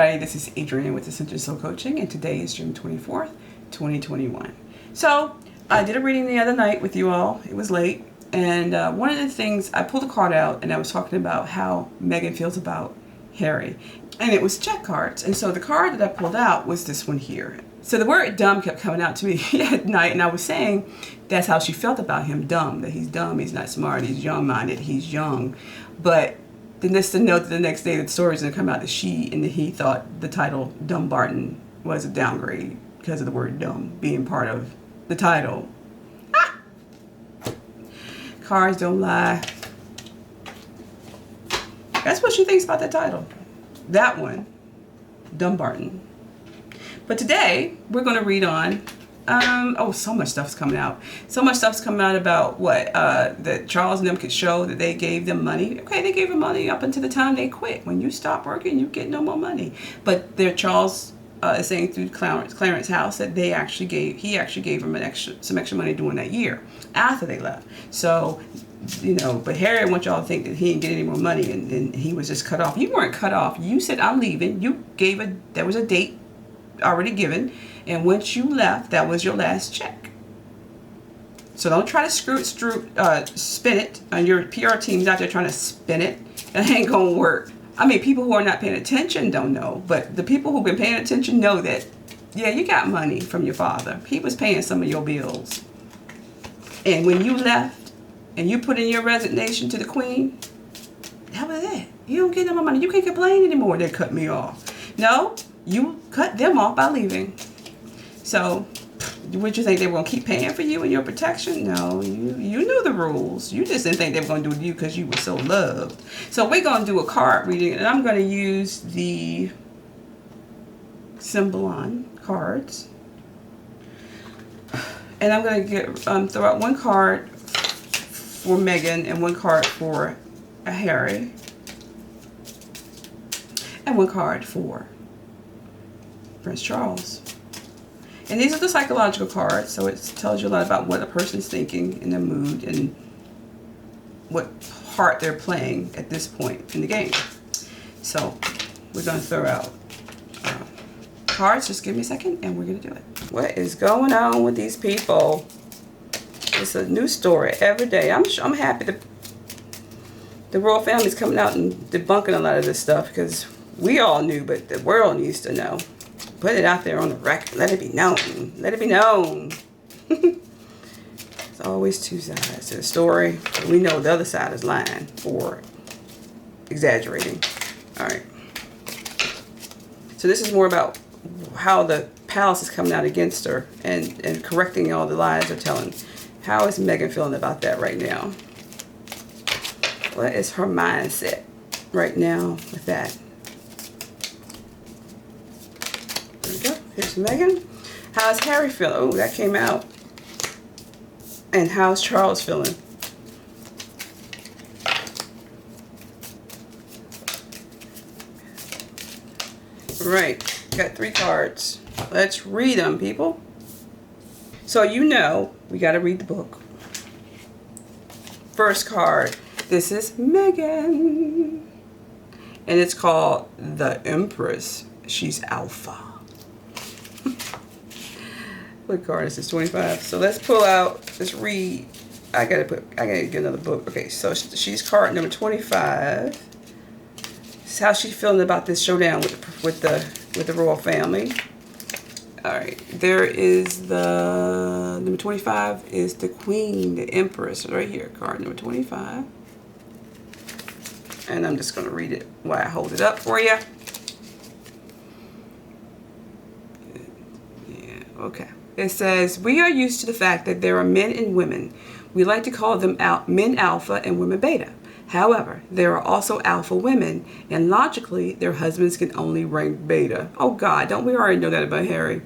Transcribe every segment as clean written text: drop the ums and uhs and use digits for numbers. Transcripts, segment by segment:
everybody, this is Adrienne with Ascension Soul Coaching, and today is June 24th, 2021. So, I did a reading the other night with you all. It was late, and one of the things, I pulled a card out, and I was talking about how Meghan feels about Harry, and it was check cards, and so the card that I pulled out was this one here. So the word dumb kept coming out to me at night, and I was saying that's how she felt about him, dumb, that he's dumb, he's not smart, he's young-minded, he's young, but then just to note that the next day the story's going to come out that she and that he thought the title Dumbarton was a downgrade because of the word dumb being part of the title. Ah! Cards don't lie. That's what she thinks about that title. That one, Dumbarton. But today we're going to read on so much stuff's coming out. So much stuff's coming out about what that Charles and them could show that they gave them money. Okay, they gave them money up until the time they quit. When you stop working, you get no more money. But Charles is saying through Clarence house that he actually gave them some extra money during that year after they left. So, but Harry wants y'all to think that he didn't get any more money and he was just cut off. You weren't cut off. You said, I'm leaving. You there was a date already given, and once you left, that was your last check. So don't try to spin it. And your PR team's out there trying to spin it. That ain't gonna work. I mean, people who are not paying attention don't know, but the people who've been paying attention know that, yeah, you got money from your father. He was paying some of your bills. And when you left and you put in your resignation to the Queen, that was it. You don't get no more money. You can't complain anymore. They cut me off. No, you cut them off by leaving. So, would you think they were going to keep paying for you and your protection? No, you knew the rules. You just didn't think they were going to do it to you because you were so loved. So, we're going to do a card reading, and I'm going to use the Symbolon cards. And I'm going to throw out one card for Meghan and one card for Harry. And one card for Prince Charles. And these are the psychological cards, so it tells you a lot about what a person is thinking in their mood and what part they're playing at this point in the game. So we're going to throw out cards. Just give me a second and we're going to do it. What is going on with these people? It's a new story every day. I'm happy that the royal family's coming out and debunking a lot of this stuff, because we all knew, but the world needs to know. Put it out there on the record. Let it be known. Let it be known. There's always two sides to the story. We know the other side is lying or exaggerating. All right. So this is more about how the palace is coming out against her and correcting all the lies they're telling. How is Meghan feeling about that right now? What is her mindset right now with that? There we go. Here's Meghan. How's Harry feeling? Oh, that came out. And how's Charles feeling? Right. Got 3 cards. Let's read them, people. So we got to read the book. First card. This is Meghan. And it's called the Empress. She's alpha. What card is this? 25. So let's pull out. Let's read. I gotta get another book. Okay, so she's card number 25. This is how she's feeling about this showdown with the royal family. All right, there is the number 25 is the Queen, the Empress, right here. Card number 25. And I'm just gonna read it while I hold it up for you. Yeah. Okay. It says, we are used to the fact that there are men and women. We like to call them men alpha and women beta. However, there are also alpha women, and logically, their husbands can only rank beta. Oh God, don't we already know that about Harry?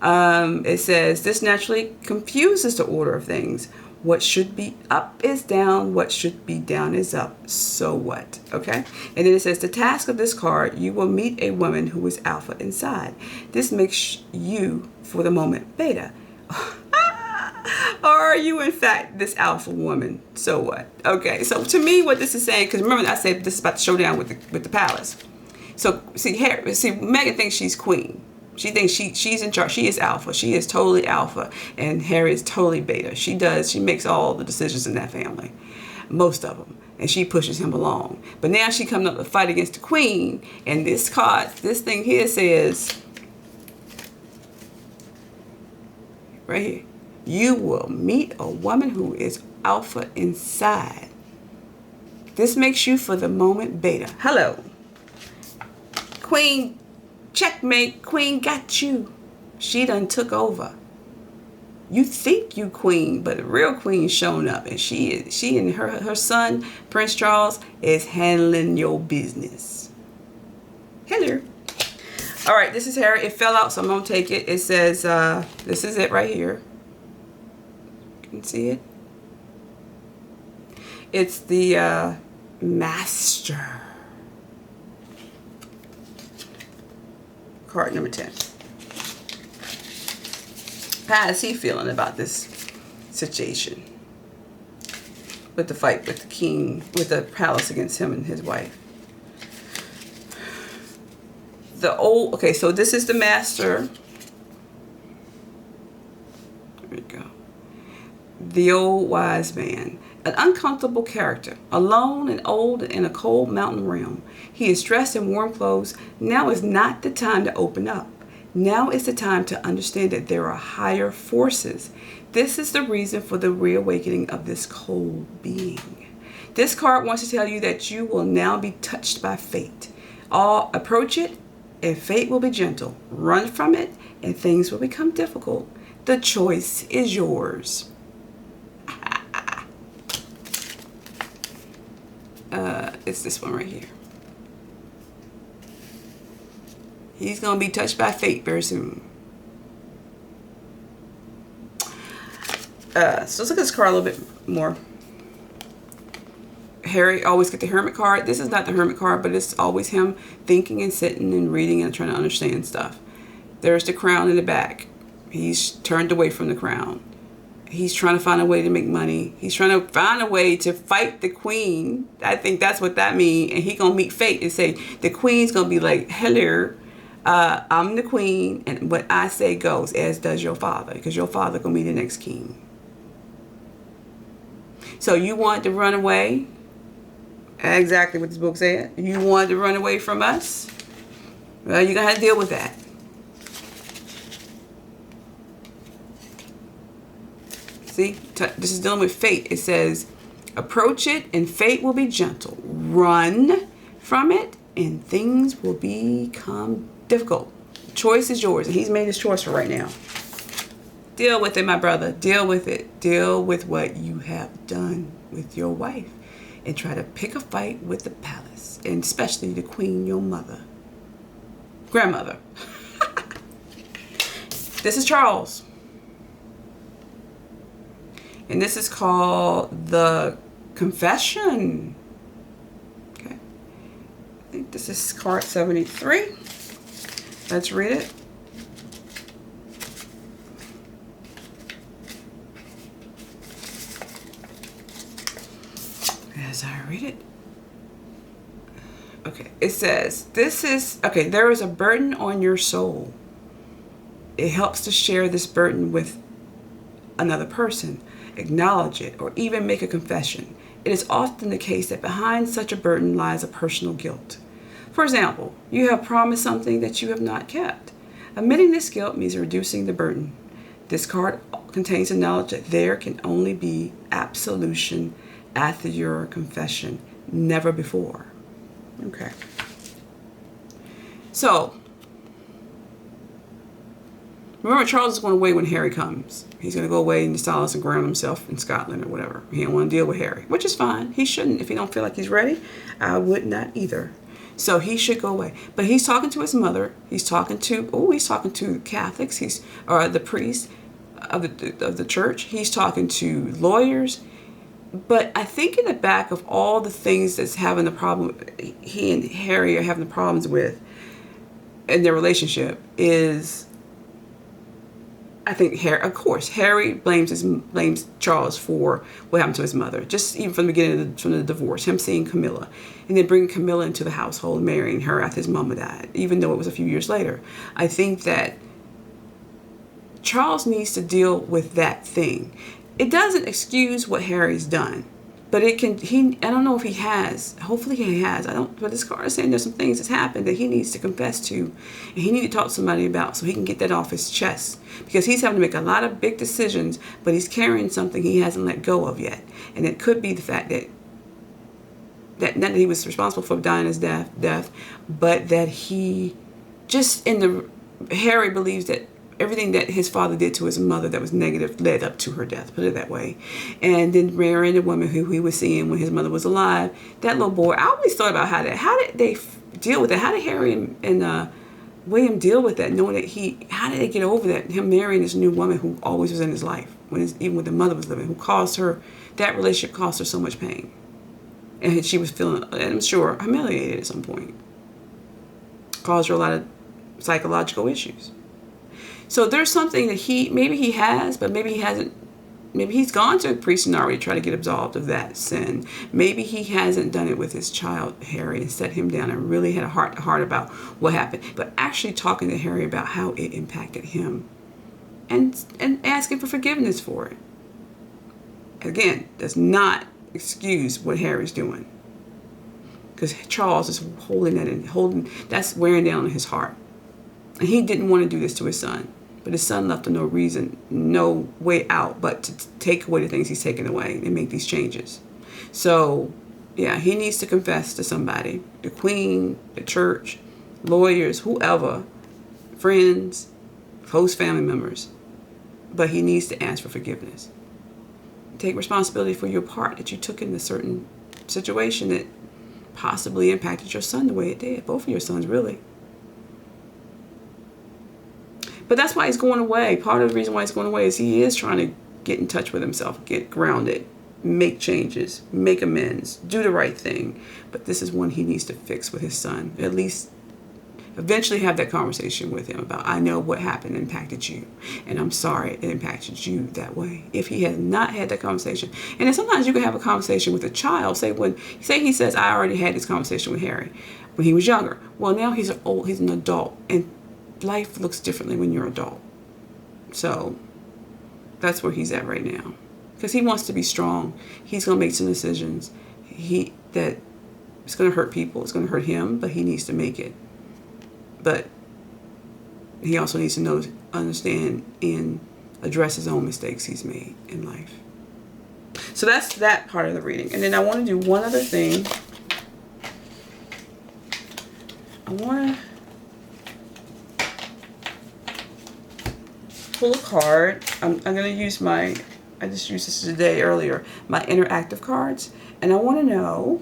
It says, this naturally confuses the order of things. What should be up is down. What should be down is up. So what? Okay? And then it says, the task of this card, you will meet a woman who is alpha inside. This makes you, for the moment, beta. Or are you, in fact, this alpha woman? So what? Okay, so to me, what this is saying, because remember I said this is about the showdown with the palace. So Meghan thinks she's queen. She thinks she's in charge. She is alpha. She is totally alpha. And Harry is totally beta. She makes all the decisions in that family. Most of them. And she pushes him along. But now she comes up to fight against the queen. And this thing here says, right here, you will meet a woman who is alpha inside. This makes you for the moment beta. Hello. Queen, checkmate. Queen got you. She done took over. You think you queen, but the real queen shown up, and she and her son Prince Charles is handling your business. Hello. All right, this is Harry. It fell out, so I'm gonna take it. It says this is it right here. You can see it. It's the Master. Card number 10. How is he feeling about this situation? With the fight with the king, with the palace against him and his wife. Okay, so this is the Master. There we go. The old wise man. An uncomfortable character, alone and old in a cold mountain realm. He is dressed in warm clothes. Now is not the time to open up. Now is the time to understand that there are higher forces. This is the reason for the reawakening of this cold being. This card wants to tell you that you will now be touched by fate. Approach it, and fate will be gentle. Run from it, and things will become difficult. The choice is yours. It's this one right here. He's going to be touched by fate very soon. So let's look at this card a little bit more. Harry always get the Hermit card. This is not the Hermit card, but it's always him thinking and sitting and reading and trying to understand stuff. There's the crown in the back. He's turned away from the crown. He's trying to find a way to make money. He's trying to find a way to fight the queen. I think that's what that means. And he gonna meet fate and say, the queen's gonna be like, hello, I'm the queen, and what I say goes, as does your father, because your father gonna be the next king. So you want to run away? Exactly what this book said. You wanted to run away from us? Well, you're gonna have to deal with that. See, this is dealing with fate. It says, approach it and fate will be gentle. Run from it and things will become difficult. Choice is yours, and he's made his choice for right now. Deal with it, my brother. Deal with it. Deal with what you have done with your wife, and try to pick a fight with the palace, and especially the queen, your mother. Grandmother. This is Charles. And this is called The Confession. Okay. I think this is card 73. Let's read it. As I read it. Okay. It says, there is a burden on your soul. It helps to share this burden with another person. Acknowledge it, or even make a confession. It is often the case that behind such a burden lies a personal guilt. For example, you have promised something that you have not kept. Admitting this guilt means reducing the burden. This card contains the knowledge that there can only be absolution after your confession, never before. Okay. So, remember, Charles is going away when Harry comes. He's going to go away and solace and ground himself in Scotland or whatever. He don't want to deal with Harry, which is fine. He shouldn't. If he don't feel like he's ready, I would not either. So he should go away. But he's talking to his mother. He's talking to Catholics. Or the priests of the church. He's talking to lawyers. But I think in the back of all the things that's having the problem, he and Harry are having the problems with in their relationship, is I think Harry blames Charles for what happened to his mother, just even from the beginning from the divorce, him seeing Camilla, and then bringing Camilla into the household, marrying her after his mama died, even though it was a few years later. I think that Charles needs to deal with that thing. It doesn't excuse what Harry's done, but it can. I don't know if he has. Hopefully he has. But this card is saying there's some things that's happened that he needs to confess to, and he needs to talk to somebody about, so he can get that off his chest, because he's having to make a lot of big decisions, but he's carrying something he hasn't let go of yet, and it could be the fact that not that he was responsible for Diana's death, but that he just Harry believes that everything that his father did to his mother that was negative led up to her death, put it that way. And then marrying the woman who he was seeing when his mother was alive, that little boy, I always thought about how did they deal with it? How did Harry and William deal with that, knowing that how did they get over that, him marrying this new woman who always was in his life, even when the mother was living, that relationship caused her so much pain. And she was feeling, I'm sure, humiliated at some point. Caused her a lot of psychological issues. So there's something that maybe he has, but maybe he hasn't. Maybe he's gone to a priest and already tried to get absolved of that sin. Maybe he hasn't done it with his child, Harry, and set him down and really had a heart-to-heart about what happened. But actually talking to Harry about how it impacted him and asking for forgiveness for it. Again, does not excuse what Harry's doing. Because Charles is that's wearing down on his heart. And he didn't want to do this to his son. But his son left him no reason, no way out but to take away the things he's taken away and make these changes. So, yeah, he needs to confess to somebody. The queen, the church, lawyers, whoever, friends, close family members. But he needs to ask for forgiveness. Take responsibility for your part that you took in a certain situation that possibly impacted your son the way it did. Both of your sons, really. But that's why he's going away. Part of the reason why he's going away is he is trying to get in touch with himself, get grounded, make changes, make amends, do the right thing. But this is one he needs to fix with his son. At least eventually have that conversation with him about, I know what happened impacted you, and I'm sorry it impacted you that way. If he has not had that conversation, and then sometimes you can have a conversation with a child. Say he says, I already had this conversation with Harry when he was younger. Well, now he's an adult, and life looks differently when you're an adult. So that's where he's at right now, because he wants to be strong. He's going to make some decisions that it's going to hurt people. It's going to hurt him, but he needs to make it. But he also needs to understand and address his own mistakes he's made in life. So that's that part of the reading. And then I want to do one other thing. I want to pull a card. I'm going to use I just used this today earlier, my interactive cards. And I want to know,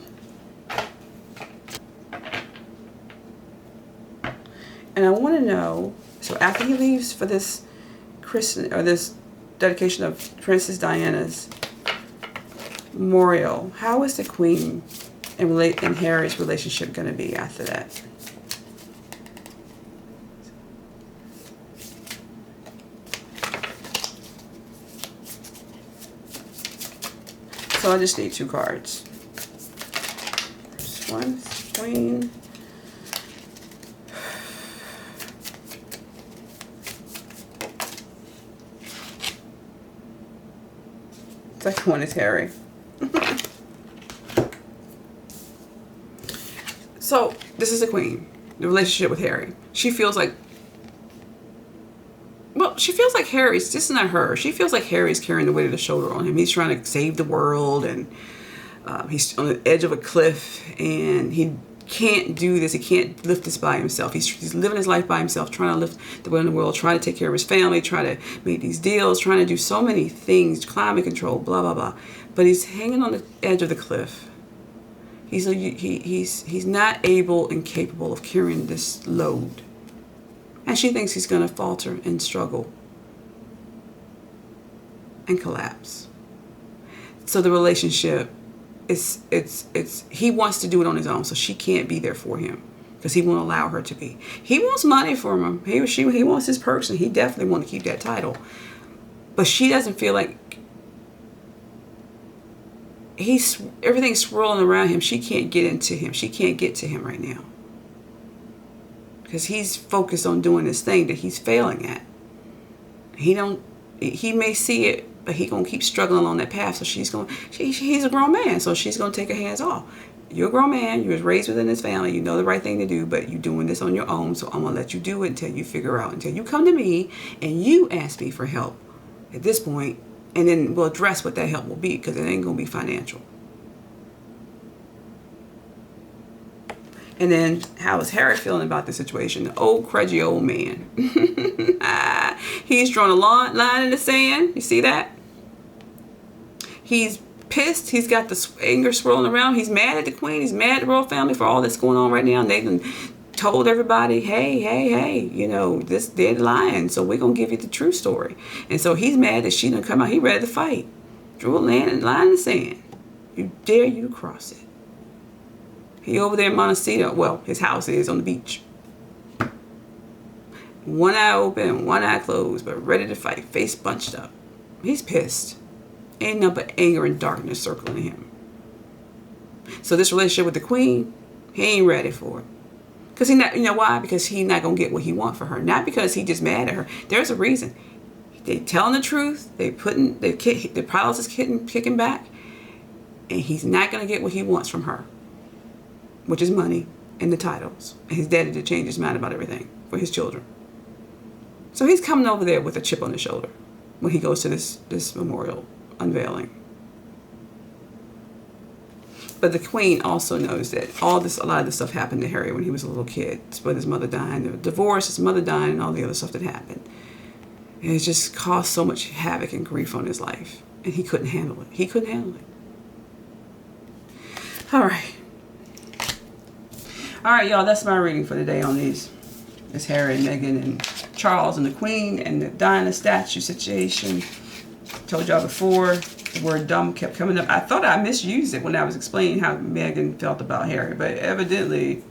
so after he leaves for this this dedication of Princess Diana's memorial, how is the Queen and Harry's relationship going to be after that? So I just need 2 cards. First one is Queen. Second one is Harry. So this is the Queen, the relationship with Harry. She feels like Harry's, this is not her. She feels like Harry's carrying the weight of the shoulder on him. He's trying to save the world, and he's on the edge of a cliff, and he can't do this. He can't lift this by himself. He's living his life by himself, trying to lift the weight of the world, trying to take care of his family, trying to make these deals, trying to do so many things, climate control, blah, blah, blah. But he's hanging on the edge of the cliff. He's not able and capable of carrying this load. And she thinks he's going to falter and struggle and collapse. So the relationship, he wants to do it on his own, so she can't be there for him. because he won't allow her to be. He wants money from him. He wants his person. He definitely wants to keep that title. But she doesn't feel like everything's swirling around him. She can't get into him. She can't get to him right now. Because he's focused on doing this thing that he's failing at. He may see it, but he gonna keep struggling on that path. So he's a grown man, so she's gonna take her hands off. You're a grown man, you was raised within this family, you know the right thing to do, but you're doing this on your own, so I'm gonna let you do it until you figure out, until you come to me and you ask me for help at this point, and then we'll address what that help will be, because it ain't gonna be financial. And then, how is Harry feeling about the situation? The old, crudgy old man. He's drawn a line in the sand. You see that? He's pissed. He's got the anger swirling around. He's mad at the queen. He's mad at the royal family for all that's going on right now. And they've told everybody, hey, you know, they're lying. So we're going to give you the true story. And so he's mad that she didn't come out. He ready to fight. Drew a line in the sand. You dare you to cross it. He over there in Montecito. Well, his house is on the beach. One eye open and one eye closed, but ready to fight, face bunched up. He's pissed. Ain't nothing but anger and darkness circling him. So this relationship with the queen, he ain't ready for it. Because he not, you know why? Because he's not going to get what he wants for her. Not because he just mad at her. There's a reason. They telling the truth. The pilots is kicking back. And he's not going to get what he wants from her, which is money and the titles. And his daddy to change his mind about everything for his children. So he's coming over there with a chip on his shoulder when he goes to this memorial unveiling. But the queen also knows that a lot of this stuff happened to Harry when he was a little kid. With his mother dying, the divorce, his mother dying, and all the other stuff that happened. And it just caused so much havoc and grief on his life. And he couldn't handle it. He couldn't handle it. All right, y'all, that's my reading for today on these. It's Harry and Meghan and Charles and the Queen and the Diana statue situation. Told y'all before, the word dumb kept coming up. I thought I misused it when I was explaining how Meghan felt about Harry, but evidently,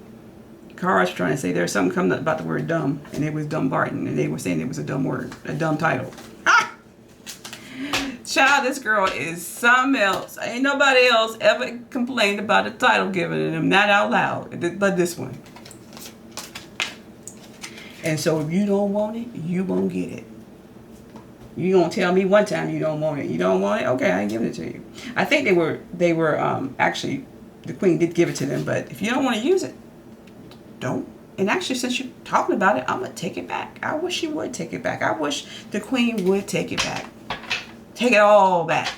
Carr's trying to say there's something coming up about the word dumb, and it was Dumbarton, and they were saying it was a dumb word, a dumb title. Ah! Child, this girl is something else. Ain't nobody else ever complained about a title given to them, not out loud, but this one. And so if you don't want it, you won't get it. You gonna tell me one time you don't want it. You don't want it? Okay, I ain't giving it to you. I think they were actually, the queen did give it to them, but if you don't want to use it, don't. And actually, since you're talking about it, I'm gonna take it back. I wish she would take it back. I wish the queen would take it back. Take it all back.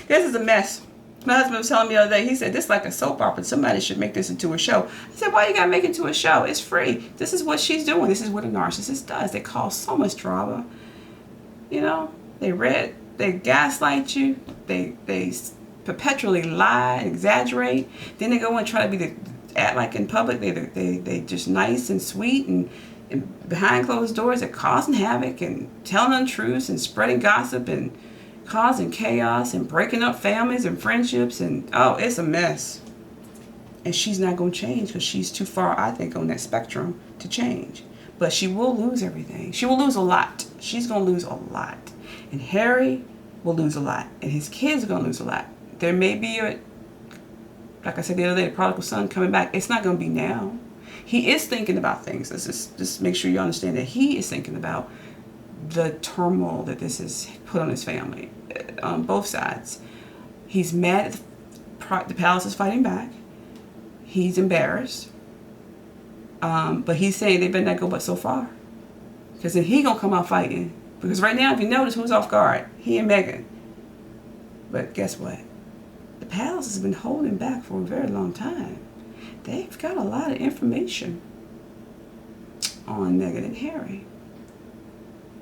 This is a mess. My husband was telling me the other day, he said, this is like a soap opera. Somebody should make this into a show. I said, why you gotta make it into a show? It's free. This is what she's doing. This is what a narcissist does. They cause so much drama. You know, they gaslight you. They perpetually lie and exaggerate. Then they go and try to act like in public. They just nice and sweet, and behind closed doors they're causing havoc and telling untruths and spreading gossip and causing chaos and breaking up families and friendships, and oh, it's a mess. And she's not going to change because she's too far, I think, on that spectrum to change. But she will lose everything. She will lose a lot. She's going to lose a lot. And Harry will lose a lot. And his kids are going to lose a lot. There may be like I said the other day, the prodigal son coming back. It's not going to be now. He is thinking about things. Let's just make sure you understand that he is thinking about the turmoil that this has put on his family on both sides. He's mad at the palace is fighting back. He's embarrassed. But he's saying they better not go but so far. Because then he gonna come out fighting. Because right now, if you notice who's off guard, he and Meghan. But guess what? The palace has been holding back for a very long time. They've got a lot of information on Meghan and Harry.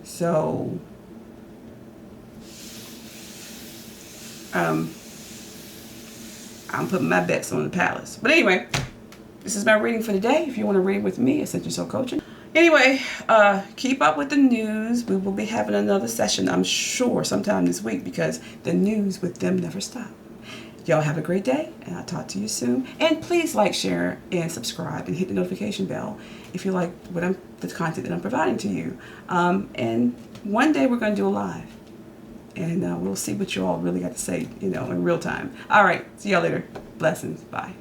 So, I'm putting my bets on the palace. But anyway, this is my reading for today. If you want to read with me, Ascension Soul Coaching. Anyway, keep up with the news. We will be having another session, I'm sure, sometime this week, because the news with them never stop. Y'all have a great day, and I'll talk to you soon. And please like, share, and subscribe, and hit the notification bell if you like the content that I'm providing to you. And one day we're going to do a live, and we'll see what you all really got to say, in real time. All right, see y'all later. Blessings. Bye.